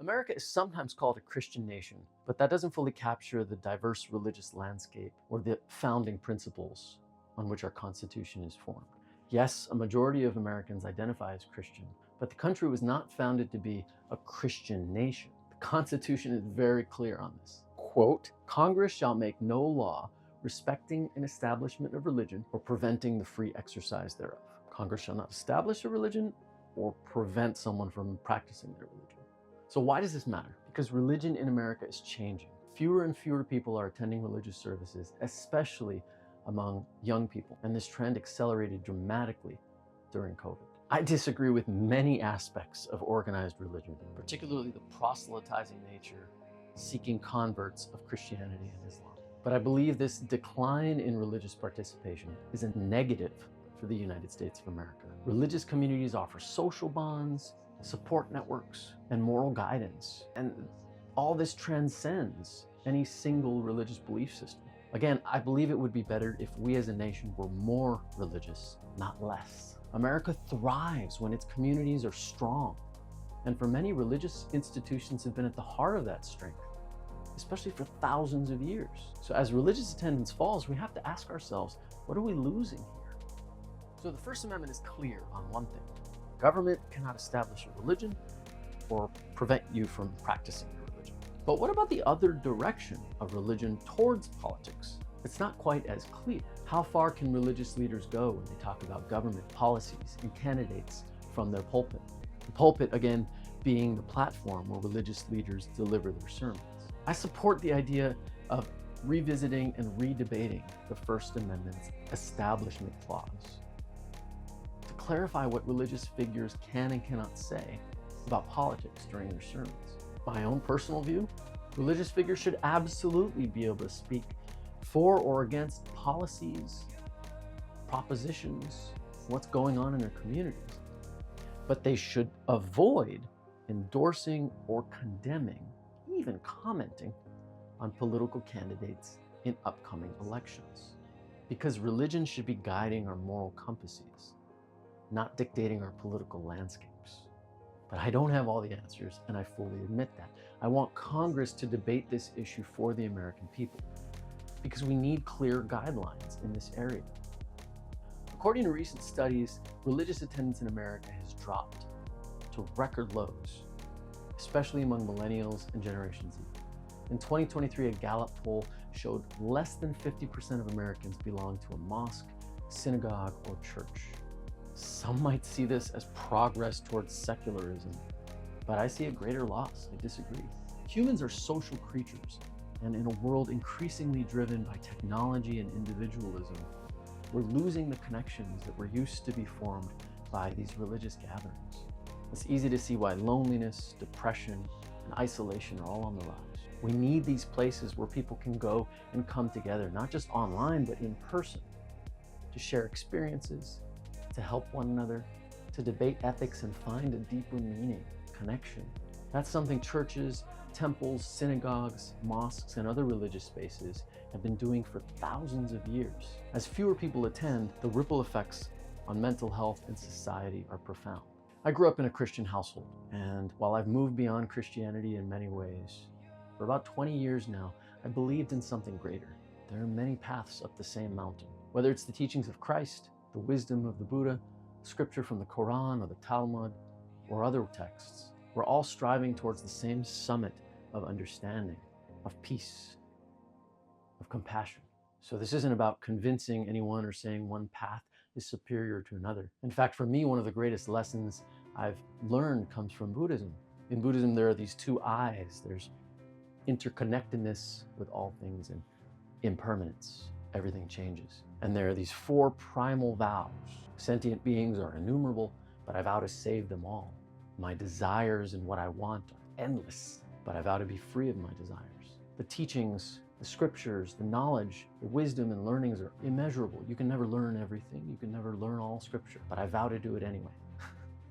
America is sometimes called a Christian nation, but that doesn't fully capture the diverse religious landscape or the founding principles on which our Constitution is formed. Yes, a majority of Americans identify as Christian, but the country was not founded to be a Christian nation. The Constitution is very clear on this. Quote, "Congress shall make no law respecting an establishment of religion or preventing the free exercise thereof." Congress shall not establish a religion or prevent someone from practicing their religion. So why does this matter? Because religion in America is changing. Fewer and fewer people are attending religious services, especially among young people. And this trend accelerated dramatically during COVID. I disagree with many aspects of organized religion, particularly the proselytizing nature, seeking converts of Christianity and Islam. But I believe this decline in religious participation is a negative for the United States of America. Religious communities offer social bonds, support networks, and moral guidance. And all this transcends any single religious belief system. Again, I believe it would be better if we as a nation were more religious, not less. America thrives when its communities are strong. And for many, religious institutions have been at the heart of that strength, especially for thousands of years. So as religious attendance falls, we have to ask ourselves, what are we losing here? So the First Amendment is clear on one thing. Government cannot establish a religion or prevent you from practicing your religion. But what about the other direction of religion towards politics? It's not quite as clear. How far can religious leaders go when they talk about government policies and candidates from their pulpit? The pulpit, again, being the platform where religious leaders deliver their sermons. I support the idea of revisiting and redebating the First Amendment's Establishment Clause to clarify what religious figures can and cannot say about politics during their sermons. My own personal view, religious figures should absolutely be able to speak for or against policies, propositions, what's going on in their communities. But they should avoid endorsing or condemning, even commenting on political candidates in upcoming elections. Because religion should be guiding our moral compasses, not dictating our political landscapes. But I don't have all the answers, and I fully admit that. I want Congress to debate this issue for the American people, because we need clear guidelines in this area. According to recent studies, religious attendance in America has dropped to record lows, especially among millennials and Generation Z. In 2023, a Gallup poll showed less than 50% of Americans belong to a mosque, synagogue, or church. Some might see this as progress towards secularism, but I see a greater loss. I disagree. Humans are social creatures, and in a world increasingly driven by technology and individualism, we're losing the connections that were used to be formed by these religious gatherings. It's easy to see why loneliness, depression, and isolation are all on the rise. We need these places where people can go and come together, not just online, but in person, to share experiences, to help one another, to debate ethics and find a deeper meaning, connection. That's something churches, temples, synagogues, mosques, and other religious spaces have been doing for thousands of years. As fewer people attend, the ripple effects on mental health and society are profound. I grew up in a Christian household, and while I've moved beyond Christianity in many ways, for about 20 years now, I believed in something greater. There are many paths up the same mountain. Whether it's the teachings of Christ, the wisdom of the Buddha, scripture from the Quran or the Talmud, or other texts, we're all striving towards the same summit of understanding, of peace, of compassion. So this isn't about convincing anyone or saying one path is superior to another. In fact, for me, one of the greatest lessons I've learned comes from Buddhism. In Buddhism, there are these two eyes. There's interconnectedness with all things and impermanence. Everything changes. And there are these four primal vows. Sentient beings are innumerable, but I vow to save them all. My desires and what I want are endless, but I vow to be free of my desires. The teachings, the scriptures, the knowledge, the wisdom and learnings are immeasurable. You can never learn everything. You can never learn all scripture, but I vow to do it anyway.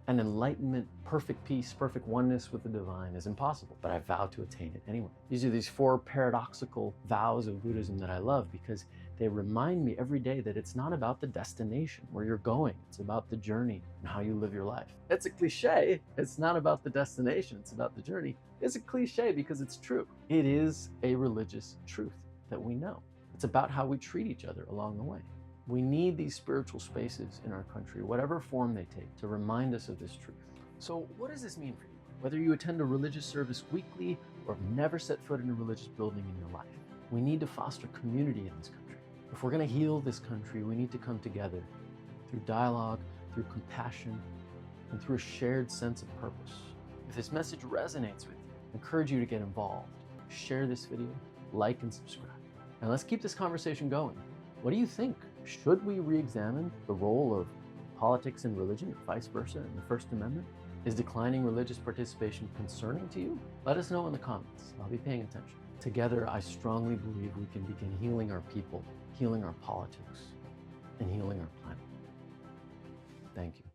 And enlightenment, perfect peace, perfect oneness with the divine is impossible, but I vow to attain it anyway. These are these four paradoxical vows of Buddhism that I love because They remind me every day that it's not about the destination, where you're going. It's about the journey and how you live your life. It's a cliche. It's not about the destination. It's about the journey. It's a cliche because it's true. It is a religious truth that we know. It's about how we treat each other along the way. We need these spiritual spaces in our country, whatever form they take, to remind us of this truth. So what does this mean for you? Whether you attend a religious service weekly or have never set foot in a religious building in your life, we need to foster community in this country. If we're going to heal this country, we need to come together through dialogue, through compassion, and through a shared sense of purpose. If this message resonates with you, I encourage you to get involved. Share this video, like and subscribe. And let's keep this conversation going. What do you think? Should we re-examine the role of politics and religion, or vice versa, in the First Amendment? Is declining religious participation concerning to you? Let us know in the comments. I'll be paying attention. Together, I strongly believe we can begin healing our people, healing our politics, and healing our planet. Thank you.